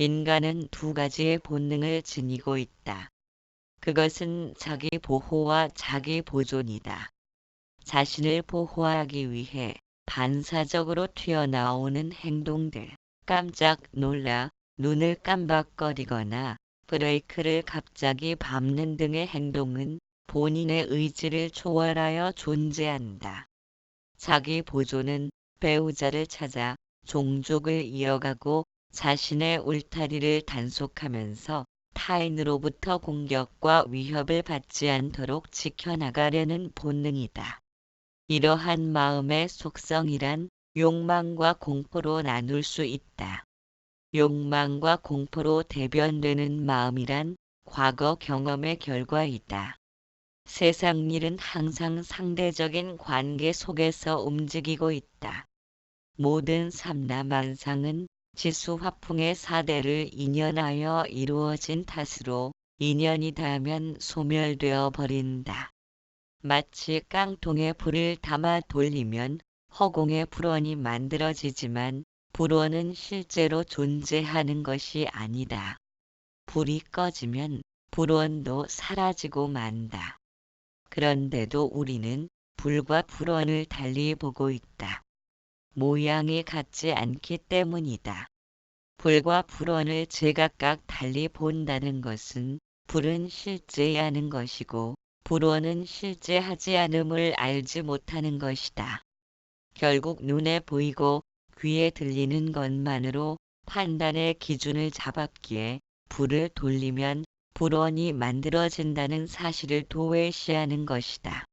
인간은 두 가지의 본능을 지니고 있다. 그것은 자기 보호와 자기 보존이다. 자신을 보호하기 위해 반사적으로 튀어나오는 행동들, 깜짝 놀라 눈을 깜박거리거나 브레이크를 갑자기 밟는 등의 행동은 본인의 의지를 초월하여 존재한다. 자기 보존은 배우자를 찾아 종족을 이어가고 자신의 울타리를 단속하면서 타인으로부터 공격과 위협을 받지 않도록 지켜나가려는 본능이다. 이러한 마음의 속성이란 욕망과 공포로 나눌 수 있다. 욕망과 공포로 대변되는 마음이란 과거 경험의 결과이다. 세상 일은 항상 상대적인 관계 속에서 움직이고 있다. 모든 삼라만상은 지수화풍의 사대를 인연하여 이루어진 탓으로 인연이 닿으면 소멸되어 버린다. 마치 깡통에 불을 담아 돌리면 허공에 불원이 만들어지지만 불원은 실제로 존재하는 것이 아니다. 불이 꺼지면 불원도 사라지고 만다. 그런데도 우리는 불과 불원을 달리 보고 있다. 모양이 같지 않기 때문이다. 불과 불원을 제각각 달리 본다는 것은 불은 실제하는 것이고 불원은 실제하지 않음을 알지 못하는 것이다. 결국 눈에 보이고 귀에 들리는 것만으로 판단의 기준을 잡았기에 불을 돌리면 불원이 만들어진다는 사실을 도외시하는 것이다.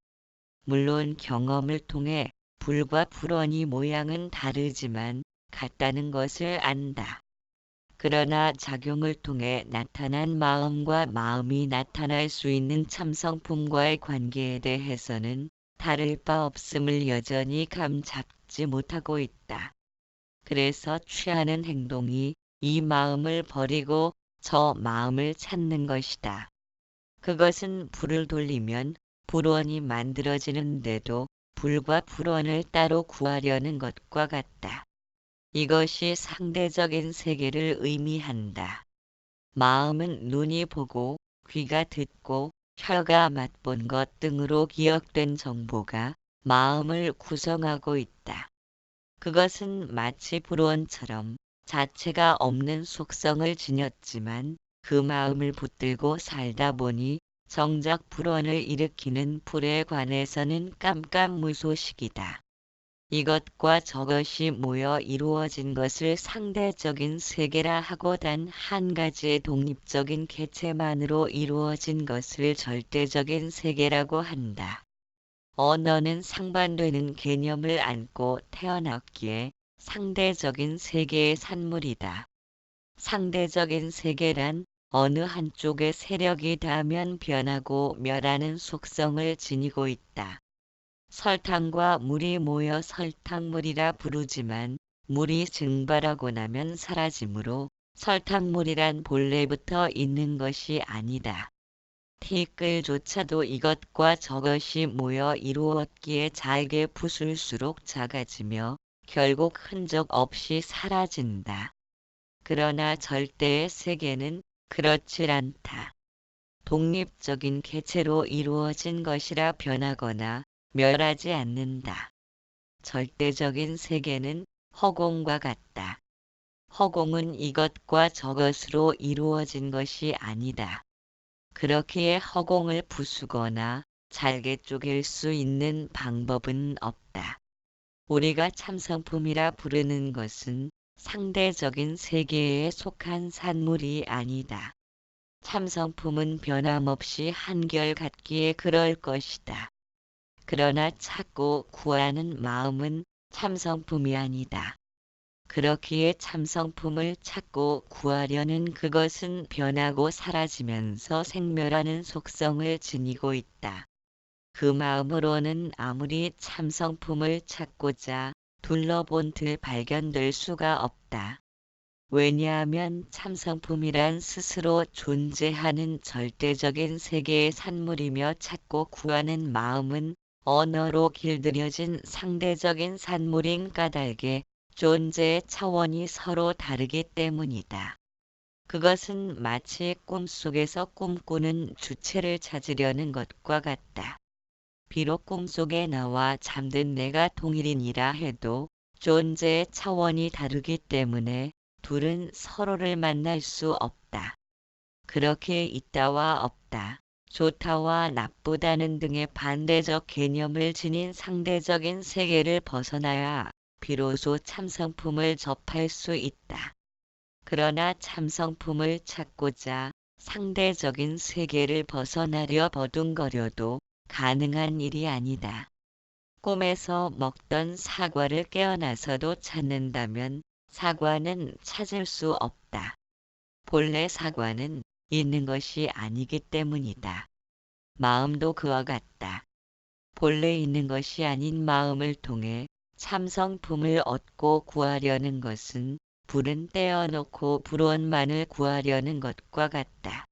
물론 경험을 통해 불과 불원이 모양은 다르지만 같다는 것을 안다. 그러나 작용을 통해 나타난 마음과 마음이 나타날 수 있는 참성품과의 관계에 대해서는 다를 바 없음을 여전히 감잡지 못하고 있다. 그래서 취하는 행동이 이 마음을 버리고 저 마음을 찾는 것이다. 그것은 불을 돌리면 불원이 만들어지는데도 불과 불원을 따로 구하려는 것과 같다. 이것이 상대적인 세계를 의미한다. 마음은 눈이 보고 귀가 듣고 혀가 맛본 것 등으로 기억된 정보가 마음을 구성하고 있다. 그것은 마치 불원처럼 자체가 없는 속성을 지녔지만 그 마음을 붙들고 살다 보니 정작 불원을 일으키는 불에 관해서는 깜깜무소식이다. 이것과 저것이 모여 이루어진 것을 상대적인 세계라 하고 단 한 가지의 독립적인 개체만으로 이루어진 것을 절대적인 세계라고 한다. 언어는 상반되는 개념을 안고 태어났기에 상대적인 세계의 산물이다. 상대적인 세계란 어느 한쪽의 세력이 닿으면 변하고 멸하는 속성을 지니고 있다. 설탕과 물이 모여 설탕물이라 부르지만 물이 증발하고 나면 사라지므로 설탕물이란 본래부터 있는 것이 아니다. 티끌조차도 이것과 저것이 모여 이루었기에 잘게 부술수록 작아지며 결국 흔적 없이 사라진다. 그러나 절대의 세계는 그렇지 않다. 독립적인 개체로 이루어진 것이라 변하거나 멸하지 않는다. 절대적인 세계는 허공과 같다. 허공은 이것과 저것으로 이루어진 것이 아니다. 그렇기에 허공을 부수거나 잘게 쪼갤 수 있는 방법은 없다. 우리가 참성품이라 부르는 것은 상대적인 세계에 속한 산물이 아니다. 참성품은 변함없이 한결같기에 그럴 것이다. 그러나 찾고 구하는 마음은 참성품이 아니다. 그렇기에 참성품을 찾고 구하려는 그것은 변하고 사라지면서 생멸하는 속성을 지니고 있다. 그 마음으로는 아무리 참성품을 찾고자 둘러본들 발견될 수가 없다. 왜냐하면 참성품이란 스스로 존재하는 절대적인 세계의 산물이며 찾고 구하는 마음은 언어로 길들여진 상대적인 산물인 까닭에 존재의 차원이 서로 다르기 때문이다. 그것은 마치 꿈속에서 꿈꾸는 주체를 찾으려는 것과 같다. 비록 꿈속에 나와 잠든 내가 동일인이라 해도 존재의 차원이 다르기 때문에 둘은 서로를 만날 수 없다. 그렇게 있다와 없다, 좋다와 나쁘다는 등의 반대적 개념을 지닌 상대적인 세계를 벗어나야 비로소 참성품을 접할 수 있다. 그러나 참성품을 찾고자 상대적인 세계를 벗어나려 버둥거려도 가능한 일이 아니다. 꿈에서 먹던 사과를 깨어나서도 찾는다면 사과는 찾을 수 없다. 본래 사과는 있는 것이 아니기 때문이다. 마음도 그와 같다. 본래 있는 것이 아닌 마음을 통해 참성품을 얻고 구하려는 것은 불은 떼어놓고 불원만을 구하려는 것과 같다.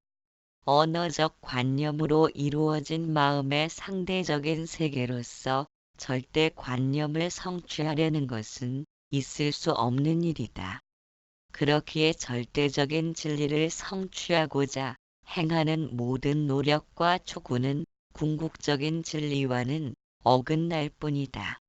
언어적 관념으로 이루어진 마음의 상대적인 세계로서 절대 관념을 성취하려는 것은 있을 수 없는 일이다. 그렇기에 절대적인 진리를 성취하고자 행하는 모든 노력과 촉구는 궁극적인 진리와는 어긋날 뿐이다.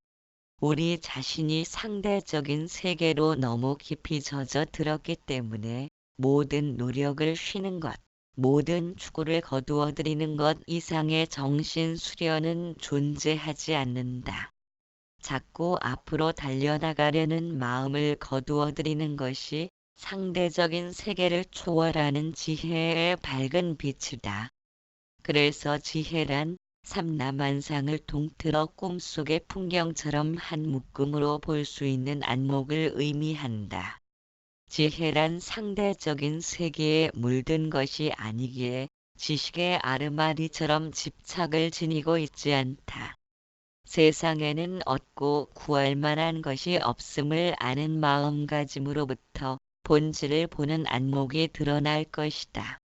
우리 자신이 상대적인 세계로 너무 깊이 젖어 들었기 때문에 모든 노력을 쉬는 것, 모든 추구를 거두어들이는 것 이상의 정신 수련은 존재하지 않는다. 자꾸 앞으로 달려나가려는 마음을 거두어들이는 것이 상대적인 세계를 초월하는 지혜의 밝은 빛이다. 그래서 지혜란 삼라만상을 통틀어 꿈속의 풍경처럼 한 묶음으로 볼 수 있는 안목을 의미한다. 지혜란 상대적인 세계에 물든 것이 아니기에 지식의 아르마리처럼 집착을 지니고 있지 않다. 세상에는 얻고 구할 만한 것이 없음을 아는 마음가짐으로부터 본질을 보는 안목이 드러날 것이다.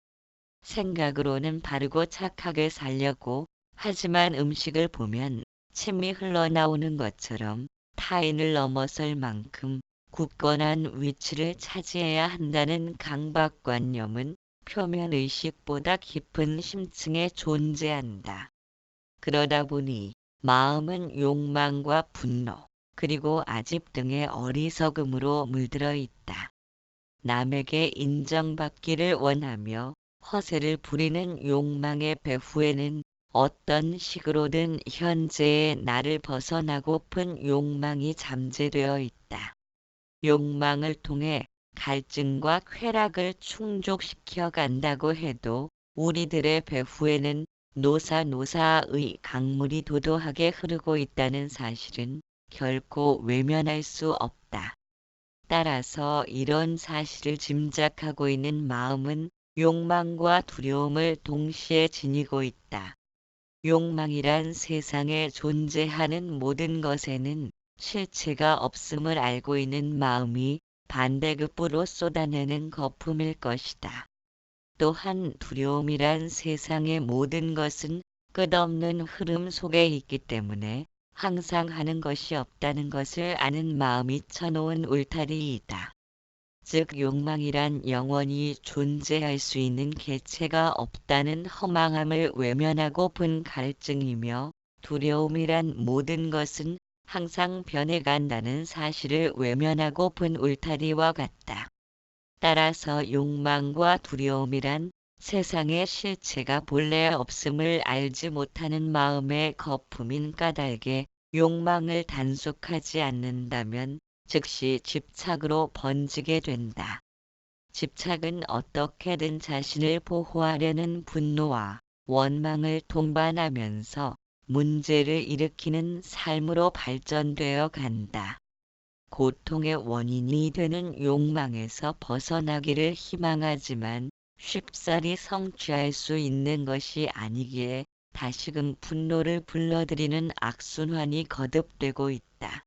생각으로는 바르고 착하게 살려고 하지만 음식을 보면 침이 흘러나오는 것처럼 타인을 넘어설 만큼 굳건한 위치를 차지해야 한다는 강박관념은 표면의식보다 깊은 심층에 존재한다. 그러다 보니 마음은 욕망과 분노, 그리고 아집 등의 어리석음으로 물들어 있다. 남에게 인정받기를 원하며 허세를 부리는 욕망의 배후에는 어떤 식으로든 현재의 나를 벗어나고픈 욕망이 잠재되어 있다. 욕망을 통해 갈증과 쾌락을 충족시켜 간다고 해도 우리들의 배후에는 노사의 강물이 도도하게 흐르고 있다는 사실은 결코 외면할 수 없다. 따라서 이런 사실을 짐작하고 있는 마음은 욕망과 두려움을 동시에 지니고 있다. 욕망이란 세상에 존재하는 모든 것에는 실체가 없음을 알고 있는 마음이 반대급부로 쏟아내는 거품일 것이다. 또한 두려움이란 세상의 모든 것은 끝없는 흐름 속에 있기 때문에 항상 하는 것이 없다는 것을 아는 마음이 쳐놓은 울타리이다. 즉 욕망이란 영원히 존재할 수 있는 개체가 없다는 허망함을 외면하고픈 갈증이며, 두려움이란 모든 것은 항상 변해간다는 사실을 외면하고픈 울타리와 같다. 따라서 욕망과 두려움이란 세상의 실체가 본래 없음을 알지 못하는 마음의 거품인 까닭에 욕망을 단속하지 않는다면 즉시 집착으로 번지게 된다. 집착은 어떻게든 자신을 보호하려는 분노와 원망을 동반하면서 문제를 일으키는 삶으로 발전되어 간다. 고통의 원인이 되는 욕망에서 벗어나기를 희망하지만 쉽사리 성취할 수 있는 것이 아니기에 다시금 분노를 불러들이는 악순환이 거듭되고 있다.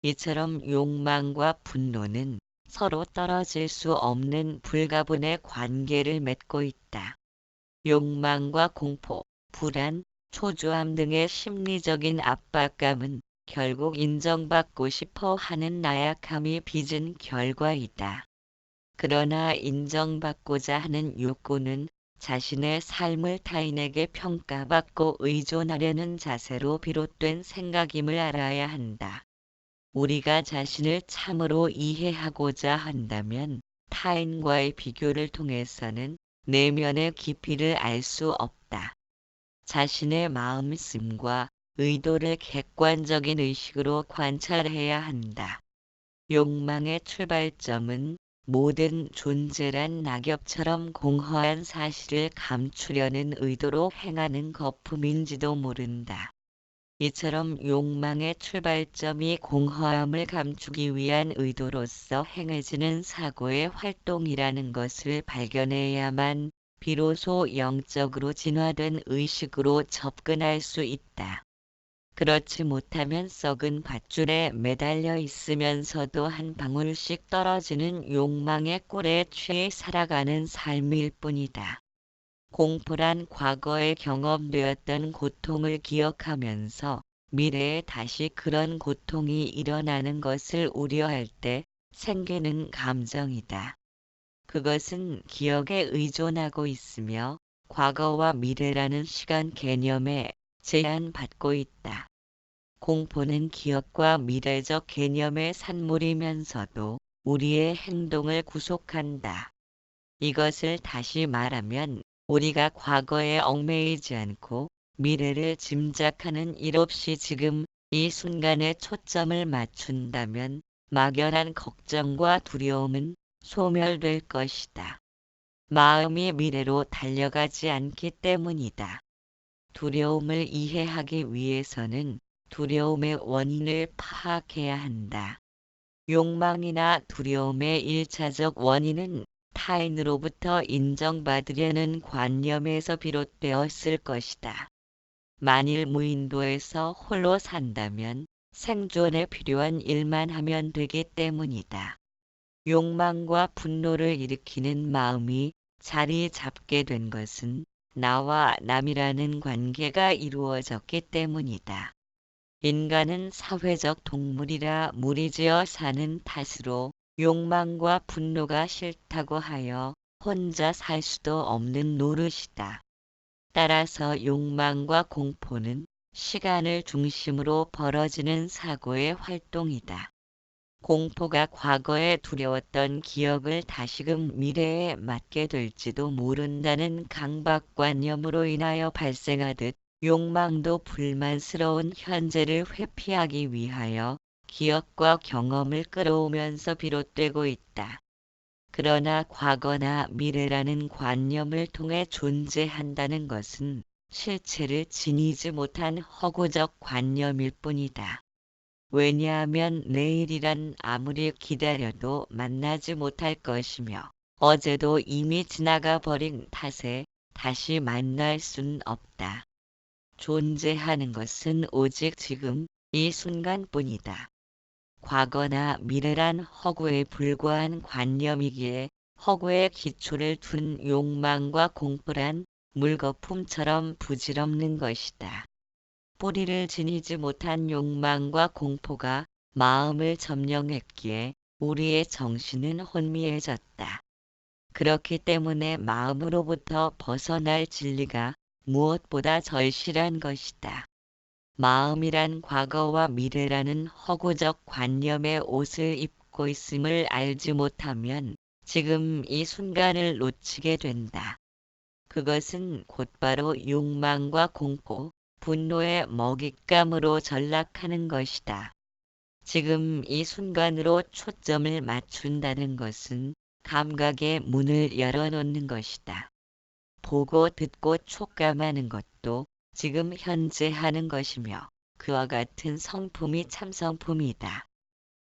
이처럼 욕망과 분노는 서로 떨어질 수 없는 불가분의 관계를 맺고 있다. 욕망과 공포, 불안, 초조함 등의 심리적인 압박감은 결국 인정받고 싶어 하는 나약함이 빚은 결과이다. 그러나 인정받고자 하는 욕구는 자신의 삶을 타인에게 평가받고 의존하려는 자세로 비롯된 생각임을 알아야 한다. 우리가 자신을 참으로 이해하고자 한다면 타인과의 비교를 통해서는 내면의 깊이를 알 수 없다. 자신의 마음씀과 의도를 객관적인 의식으로 관찰해야 한다. 욕망의 출발점은 모든 존재란 낙엽처럼 공허한 사실을 감추려는 의도로 행하는 거품인지도 모른다. 이처럼 욕망의 출발점이 공허함을 감추기 위한 의도로서 행해지는 사고의 활동이라는 것을 발견해야만 비로소 영적으로 진화된 의식으로 접근할 수 있다. 그렇지 못하면 썩은 밧줄에 매달려 있으면서도 한 방울씩 떨어지는 욕망의 꿀에 취해 살아가는 삶일 뿐이다. 공포란 과거에 경험되었던 고통을 기억하면서 미래에 다시 그런 고통이 일어나는 것을 우려할 때 생기는 감정이다. 그것은 기억에 의존하고 있으며 과거와 미래라는 시간 개념에 제한받고 있다. 공포는 기억과 미래적 개념의 산물이면서도 우리의 행동을 구속한다. 이것을 다시 말하면 우리가 과거에 얽매이지 않고 미래를 짐작하는 일 없이 지금 이 순간에 초점을 맞춘다면 막연한 걱정과 두려움은 소멸될 것이다. 마음이 미래로 달려가지 않기 때문이다. 두려움을 이해하기 위해서는 두려움의 원인을 파악해야 한다. 욕망이나 두려움의 일차적 원인은 타인으로부터 인정받으려는 관념에서 비롯되었을 것이다. 만일 무인도에서 홀로 산다면 생존에 필요한 일만 하면 되기 때문이다. 욕망과 분노를 일으키는 마음이 자리 잡게 된 것은 나와 남이라는 관계가 이루어졌기 때문이다. 인간은 사회적 동물이라 무리지어 사는 탓으로 욕망과 분노가 싫다고 하여 혼자 살 수도 없는 노릇이다. 따라서 욕망과 공포는 시간을 중심으로 벌어지는 사고의 활동이다. 공포가 과거에 두려웠던 기억을 다시금 미래에 맞게 될지도 모른다는 강박관념으로 인하여 발생하듯 욕망도 불만스러운 현재를 회피하기 위하여 기억과 경험을 끌어오면서 비롯되고 있다. 그러나 과거나 미래라는 관념을 통해 존재한다는 것은 실체를 지니지 못한 허구적 관념일 뿐이다. 왜냐하면 내일이란 아무리 기다려도 만나지 못할 것이며 어제도 이미 지나가 버린 탓에 다시 만날 순 없다. 존재하는 것은 오직 지금 이 순간뿐이다. 과거나 미래란 허구에 불과한 관념이기에 허구의 기초를 둔 욕망과 공포란 물거품처럼 부질없는 것이다. 뿌리를 지니지 못한 욕망과 공포가 마음을 점령했기에 우리의 정신은 혼미해졌다. 그렇기 때문에 마음으로부터 벗어날 진리가 무엇보다 절실한 것이다. 마음이란 과거와 미래라는 허구적 관념의 옷을 입고 있음을 알지 못하면 지금 이 순간을 놓치게 된다. 그것은 곧바로 욕망과 공포, 분노의 먹잇감으로 전락하는 것이다. 지금 이 순간으로 초점을 맞춘다는 것은 감각의 문을 열어놓는 것이다. 보고 듣고 촉감하는 것도 지금 현재 하는 것이며 그와 같은 성품이 참성품이다.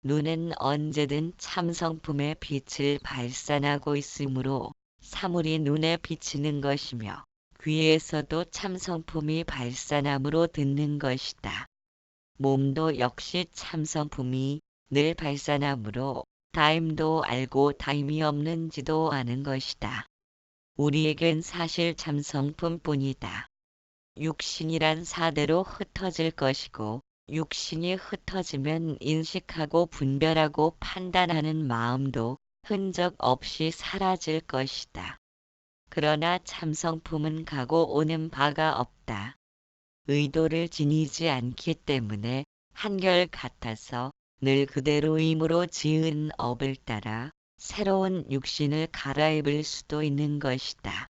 눈은 언제든 참성품의 빛을 발산하고 있으므로 사물이 눈에 비치는 것이며 귀에서도 참성품이 발산함으로 듣는 것이다. 몸도 역시 참성품이 늘 발산함으로 다임도 알고 다임이 없는지도 아는 것이다. 우리에겐 사실 참성품뿐이다. 육신이란 사대로 흩어질 것이고 육신이 흩어지면 인식하고 분별하고 판단하는 마음도 흔적 없이 사라질 것이다. 그러나 참성품은 가고 오는 바가 없다. 의도를 지니지 않기 때문에 한결같아서 늘 그대로이므로 지은 업을 따라 새로운 육신을 갈아입을 수도 있는 것이다.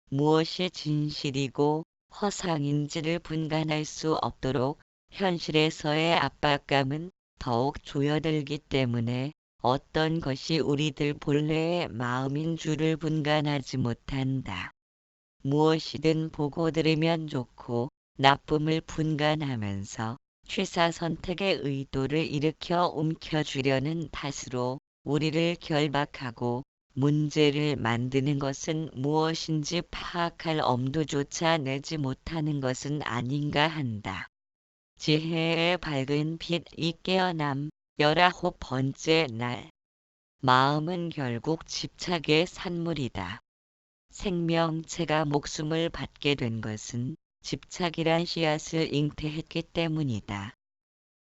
무엇이 진실이고 허상인지를 분간할 수 없도록 현실에서의 압박감은 더욱 조여들기 때문에 어떤 것이 우리들 본래의 마음인 줄을 분간하지 못한다. 무엇이든 보고 들으면 좋고 나쁨을 분간하면서 취사선택의 의도를 일으켜 움켜쥐려는 탓으로 우리를 결박하고 문제를 만드는 것은 무엇인지 파악할 엄두조차 내지 못하는 것은 아닌가 한다. 지혜의 밝은 빛이 깨어남 19번째 날. 마음은 결국 집착의 산물이다. 생명체가 목숨을 받게 된 것은 집착이란 씨앗을 잉태했기 때문이다.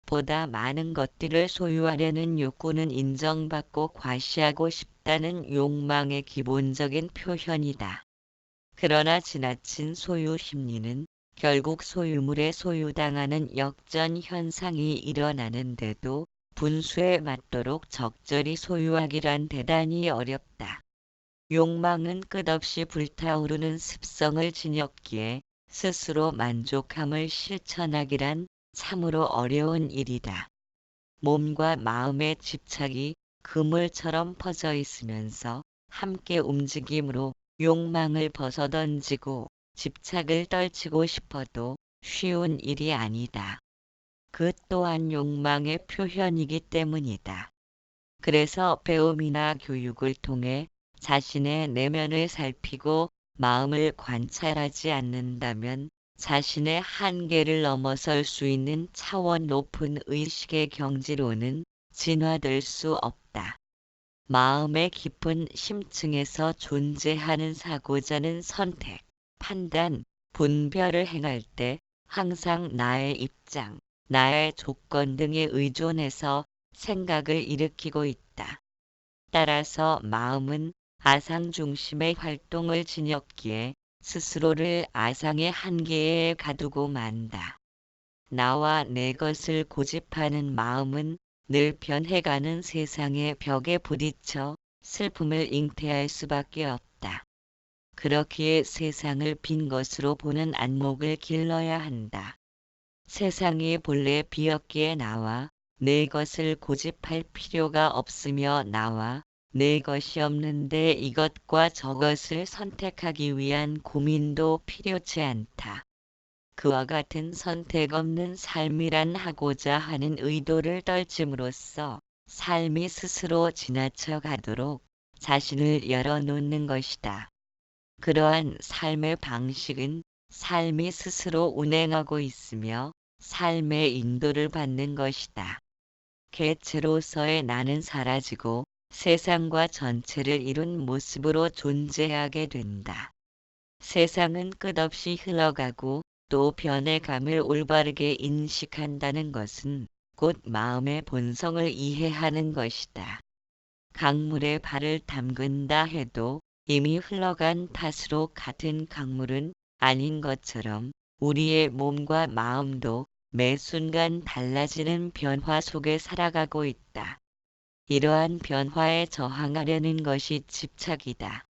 보다 많은 것들을 소유하려는 욕구는 인정받고 과시하고 싶다는 욕망의 기본적인 표현이다. 그러나 지나친 소유 심리는 결국 소유물에 소유당하는 역전 현상이 일어나는데도 분수에 맞도록 적절히 소유하기란 대단히 어렵다. 욕망은 끝없이 불타오르는 습성을 지녔기에 스스로 만족함을 실천하기란 참으로 어려운 일이다. 몸과 마음의 집착이 그물처럼 퍼져 있으면서 함께 움직임으로 욕망을 벗어던지고 집착을 떨치고 싶어도 쉬운 일이 아니다. 그 또한 욕망의 표현이기 때문이다. 그래서 배움이나 교육을 통해 자신의 내면을 살피고 마음을 관찰하지 않는다면 자신의 한계를 넘어설 수 있는 차원 높은 의식의 경지로는 진화될 수 없다. 마음의 깊은 심층에서 존재하는 사고자는 선택, 판단, 분별을 행할 때 항상 나의 입장, 나의 조건 등에 의존해서 생각을 일으키고 있다. 따라서 마음은 아상 중심의 활동을 지녔기에 스스로를 아상의 한계에 가두고 만다. 나와 내 것을 고집하는 마음은 늘 변해가는 세상의 벽에 부딪혀 슬픔을 잉태할 수밖에 없다. 그렇기에 세상을 빈 것으로 보는 안목을 길러야 한다. 세상이 본래 비었기에 나와 내 것을 고집할 필요가 없으며 나와 내 것이 없는데 이것과 저것을 선택하기 위한 고민도 필요치 않다. 그와 같은 선택 없는 삶이란 하고자 하는 의도를 떨침으로써 삶이 스스로 지나쳐 가도록 자신을 열어놓는 것이다. 그러한 삶의 방식은 삶이 스스로 운행하고 있으며 삶의 인도를 받는 것이다. 개체로서의 나는 사라지고 세상과 전체를 이룬 모습으로 존재하게 된다. 세상은 끝없이 흘러가고 또 변해감을 올바르게 인식한다는 것은 곧 마음의 본성을 이해하는 것이다. 강물에 발을 담근다 해도 이미 흘러간 탓으로 같은 강물은 아닌 것처럼 우리의 몸과 마음도 매 순간 달라지는 변화 속에 살아가고 있다. 이러한 변화에 저항하려는 것이 집착이다.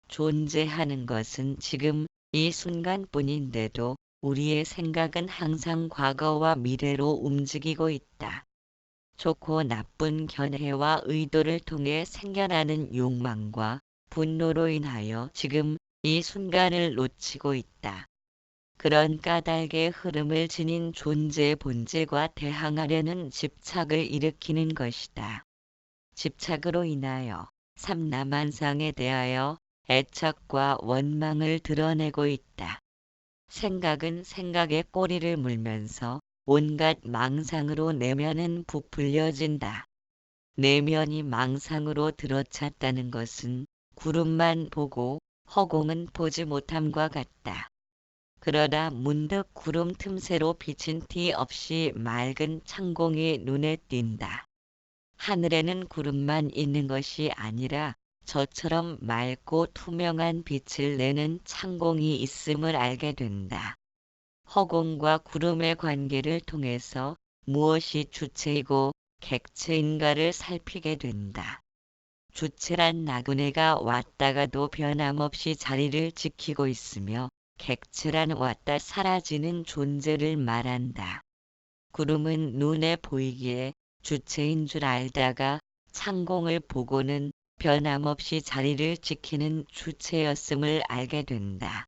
존재하는 것은 지금 이 순간뿐인데도 우리의 생각은 항상 과거와 미래로 움직이고 있다. 좋고 나쁜 견해와 의도를 통해 생겨나는 욕망과 분노로 인하여 지금 이 순간을 놓치고 있다. 그런 까닭의 흐름을 지닌 존재의 본질과 대항하려는 집착을 일으키는 것이다. 집착으로 인하여 삼라만상에 대하여 애착과 원망을 드러내고 있다. 생각은 생각의 꼬리를 물면서 온갖 망상으로 내면은 부풀려진다. 내면이 망상으로 들어찼다는 것은 구름만 보고 허공은 보지 못함과 같다. 그러다 문득 구름 틈새로 비친 티 없이 맑은 창공이 눈에 띈다. 하늘에는 구름만 있는 것이 아니라 저처럼 맑고 투명한 빛을 내는 창공이 있음을 알게 된다. 허공과 구름의 관계를 통해서 무엇이 주체이고 객체인가를 살피게 된다. 주체란 나그네가 왔다가도 변함없이 자리를 지키고 있으며 객체란 왔다 사라지는 존재를 말한다. 구름은 눈에 보이기에 주체인 줄 알다가 창공을 보고는 변함없이 자리를 지키는 주체였음을 알게 된다.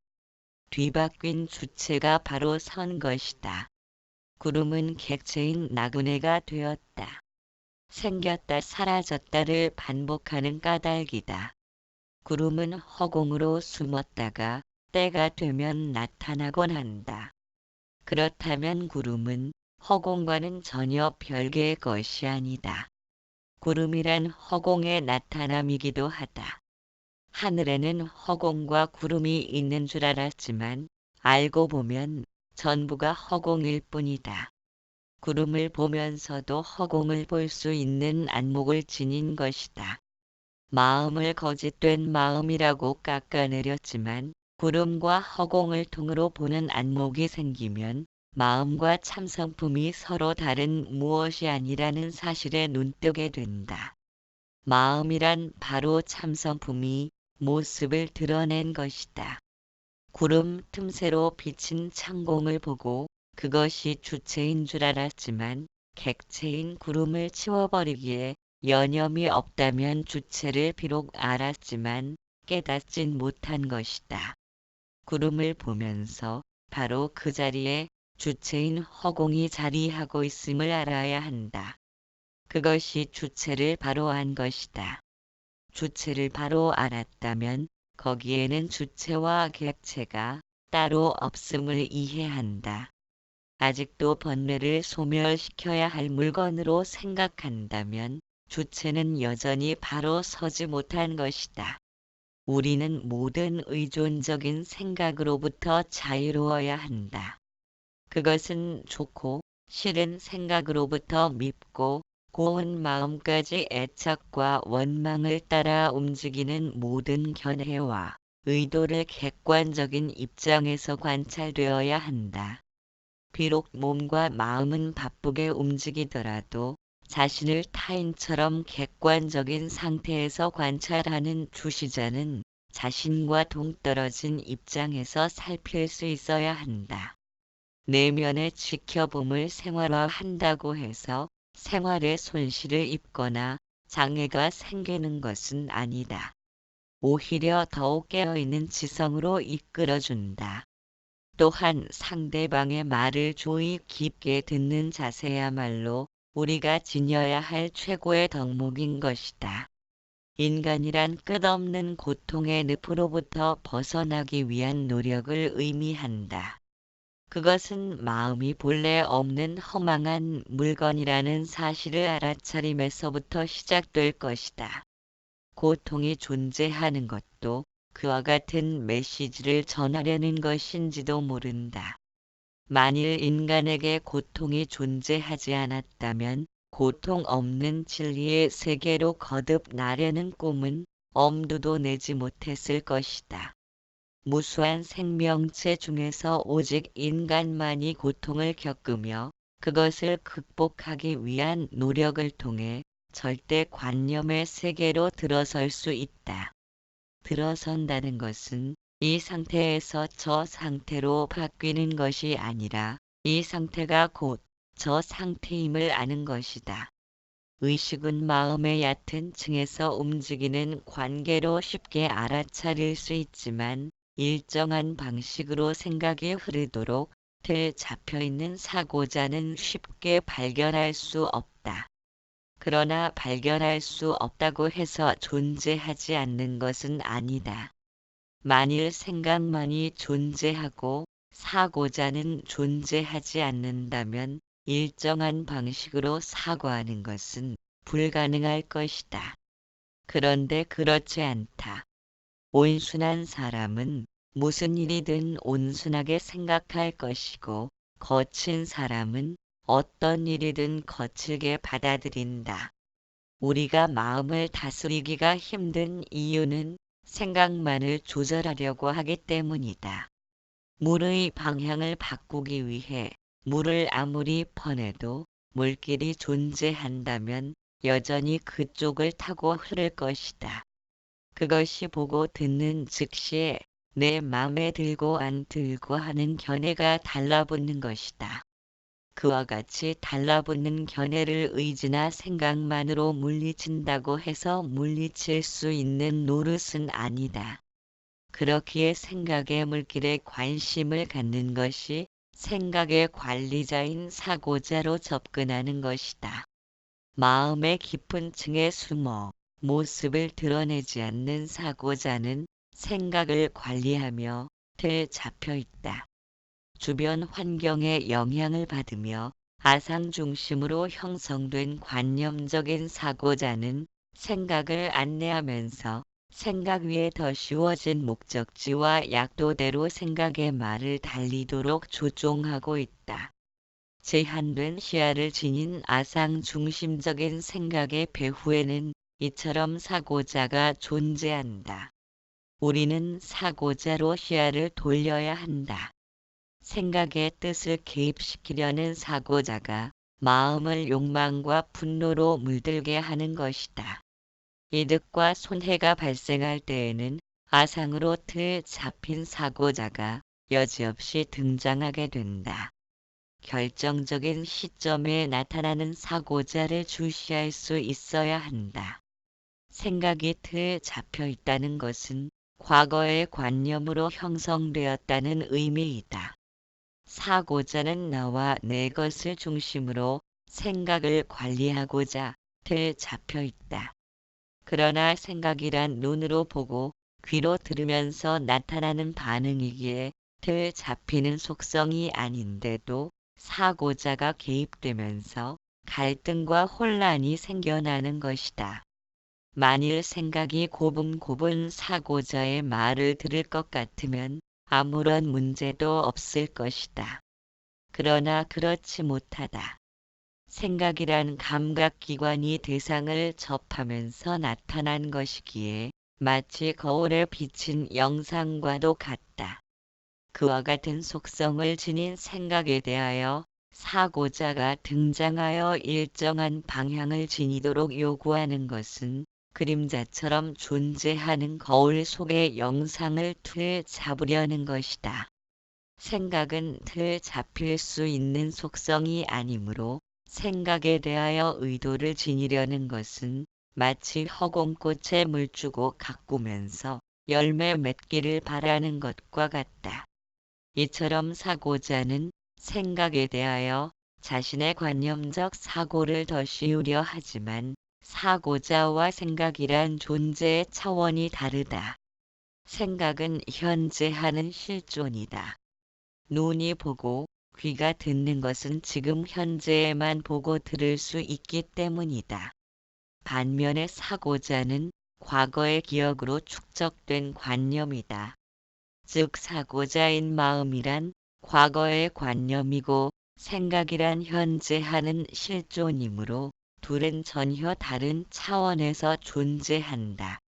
뒤바뀐 주체가 바로 선 것이다. 구름은 객체인 나그네가 되었다. 생겼다 사라졌다를 반복하는 까닭이다. 구름은 허공으로 숨었다가 때가 되면 나타나곤 한다. 그렇다면 구름은 허공과는 전혀 별개의 것이 아니다. 구름이란 허공의 나타남이기도 하다. 하늘에는 허공과 구름이 있는 줄 알았지만 알고 보면 전부가 허공일 뿐이다. 구름을 보면서도 허공을 볼 수 있는 안목을 지닌 것이다. 마음을 거짓된 마음이라고 깎아내렸지만 구름과 허공을 통으로 보는 안목이 생기면 마음과 참성품이 서로 다른 무엇이 아니라는 사실에 눈뜨게 된다. 마음이란 바로 참성품이 모습을 드러낸 것이다. 구름 틈새로 비친 창공을 보고 그것이 주체인 줄 알았지만 객체인 구름을 치워버리기에 여념이 없다면 주체를 비록 알았지만 깨닫진 못한 것이다. 구름을 보면서 바로 그 자리에 주체인 허공이 자리하고 있음을 알아야 한다. 그것이 주체를 바로 안 것이다. 주체를 바로 알았다면 거기에는 주체와 객체가 따로 없음을 이해한다. 아직도 번뇌를 소멸시켜야 할 물건으로 생각한다면 주체는 여전히 바로 서지 못한 것이다. 우리는 모든 의존적인 생각으로부터 자유로워야 한다. 그것은 좋고 싫은 생각으로부터 밉고 고운 마음까지 애착과 원망을 따라 움직이는 모든 견해와 의도를 객관적인 입장에서 관찰되어야 한다. 비록 몸과 마음은 바쁘게 움직이더라도 자신을 타인처럼 객관적인 상태에서 관찰하는 주시자는 자신과 동떨어진 입장에서 살필 수 있어야 한다. 내면의 지켜봄을 생활화한다고 해서 생활에 손실을 입거나 장애가 생기는 것은 아니다. 오히려 더욱 깨어있는 지성으로 이끌어준다. 또한 상대방의 말을 조의 깊게 듣는 자세야말로 우리가 지녀야 할 최고의 덕목인 것이다. 인간이란 끝없는 고통의 늪으로부터 벗어나기 위한 노력을 의미한다. 그것은 마음이 본래 없는 허망한 물건이라는 사실을 알아차림에서부터 시작될 것이다. 고통이 존재하는 것도 그와 같은 메시지를 전하려는 것인지도 모른다. 만일 인간에게 고통이 존재하지 않았다면 고통 없는 진리의 세계로 거듭나려는 꿈은 엄두도 내지 못했을 것이다. 무수한 생명체 중에서 오직 인간만이 고통을 겪으며 그것을 극복하기 위한 노력을 통해 절대 관념의 세계로 들어설 수 있다. 들어선다는 것은 이 상태에서 저 상태로 바뀌는 것이 아니라 이 상태가 곧 저 상태임을 아는 것이다. 의식은 마음의 얕은 층에서 움직이는 관계로 쉽게 알아차릴 수 있지만 일정한 방식으로 생각이 흐르도록 틀 잡혀있는 사고자는 쉽게 발견할 수 없다. 그러나 발견할 수 없다고 해서 존재하지 않는 것은 아니다. 만일 생각만이 존재하고 사고자는 존재하지 않는다면 일정한 방식으로 사고하는 것은 불가능할 것이다. 그런데 그렇지 않다. 온순한 사람은 무슨 일이든 온순하게 생각할 것이고 거친 사람은 어떤 일이든 거칠게 받아들인다. 우리가 마음을 다스리기가 힘든 이유는 생각만을 조절하려고 하기 때문이다. 물의 방향을 바꾸기 위해 물을 아무리 퍼내도 물길이 존재한다면 여전히 그쪽을 타고 흐를 것이다. 그것이 보고 듣는 즉시에 내 맘에 들고 안 들고 하는 견해가 달라붙는 것이다. 그와 같이 달라붙는 견해를 의지나 생각만으로 물리친다고 해서 물리칠 수 있는 노릇은 아니다. 그렇기에 생각의 물길에 관심을 갖는 것이 생각의 관리자인 사고자로 접근하는 것이다. 마음의 깊은 층에 숨어 모습을 드러내지 않는 사고자는 생각을 관리하며 틀에 잡혀 있다. 주변 환경에 영향을 받으며 아상 중심으로 형성된 관념적인 사고자는 생각을 안내하면서 생각 위에 더 쉬워진 목적지와 약도대로 생각의 말을 달리도록 조종하고 있다. 제한된 시야를 지닌 아상 중심적인 생각의 배후에는 이처럼 사고자가 존재한다. 우리는 사고자로 시야를 돌려야 한다. 생각의 뜻을 개입시키려는 사고자가 마음을 욕망과 분노로 물들게 하는 것이다. 이득과 손해가 발생할 때에는 아상으로 틀에 잡힌 사고자가 여지없이 등장하게 된다. 결정적인 시점에 나타나는 사고자를 주시할 수 있어야 한다. 생각이 틀에 잡혀 있다는 것은 과거의 관념으로 형성되었다는 의미이다. 사고자는 나와 내 것을 중심으로 생각을 관리하고자 틀에 잡혀 있다. 그러나 생각이란 눈으로 보고 귀로 들으면서 나타나는 반응이기에 틀에 잡히는 속성이 아닌데도 사고자가 개입되면서 갈등과 혼란이 생겨나는 것이다. 만일 생각이 고분고분 사고자의 말을 들을 것 같으면 아무런 문제도 없을 것이다. 그러나 그렇지 못하다. 생각이란 감각기관이 대상을 접하면서 나타난 것이기에 마치 거울에 비친 영상과도 같다. 그와 같은 속성을 지닌 생각에 대하여 사고자가 등장하여 일정한 방향을 지니도록 요구하는 것은 그림자처럼 존재하는 거울 속의 영상을 틀에 잡으려는 것이다. 생각은 틀에 잡힐 수 있는 속성이 아니므로 생각에 대하여 의도를 지니려는 것은 마치 허공꽃에 물 주고 가꾸면서 열매 맺기를 바라는 것과 같다. 이처럼 사고자는 생각에 대하여 자신의 관념적 사고를 더 씌우려 하지만 사고자와 생각이란 존재의 차원이 다르다. 생각은 현재하는 실존이다. 눈이 보고 귀가 듣는 것은 지금 현재에만 보고 들을 수 있기 때문이다. 반면에 사고자는 과거의 기억으로 축적된 관념이다. 즉 사고자인 마음이란 과거의 관념이고 생각이란 현재하는 실존이므로 둘은 전혀 다른 차원에서 존재한다.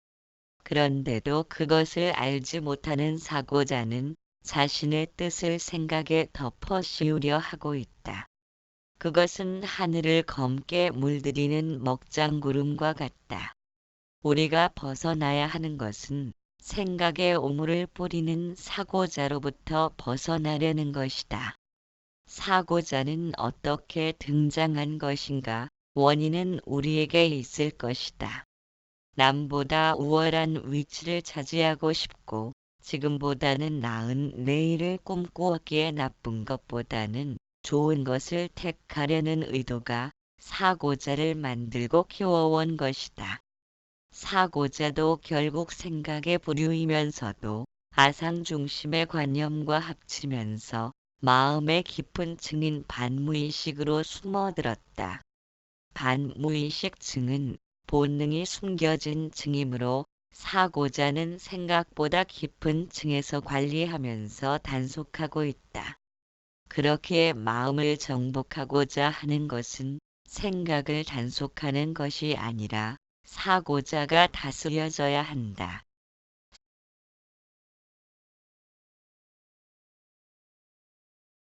그런데도 그것을 알지 못하는 사고자는 자신의 뜻을 생각에 덮어 씌우려 하고 있다. 그것은 하늘을 검게 물들이는 먹장구름과 같다. 우리가 벗어나야 하는 것은 생각의 오물을 뿌리는 사고자로부터 벗어나려는 것이다. 사고자는 어떻게 등장한 것인가? 원인은 우리에게 있을 것이다. 남보다 우월한 위치를 차지하고 싶고 지금보다는 나은 내일을 꿈꾸었기에 나쁜 것보다는 좋은 것을 택하려는 의도가 사고자를 만들고 키워온 것이다. 사고자도 결국 생각의 부류이면서도 아상 중심의 관념과 합치면서 마음의 깊은 층인 반무의식으로 숨어들었다. 반무의식 층은 본능이 숨겨진 층이므로 사고자는 생각보다 깊은 층에서 관리하면서 단속하고 있다. 그렇게 마음을 정복하고자 하는 것은 생각을 단속하는 것이 아니라 사고자가 다스려져야 한다.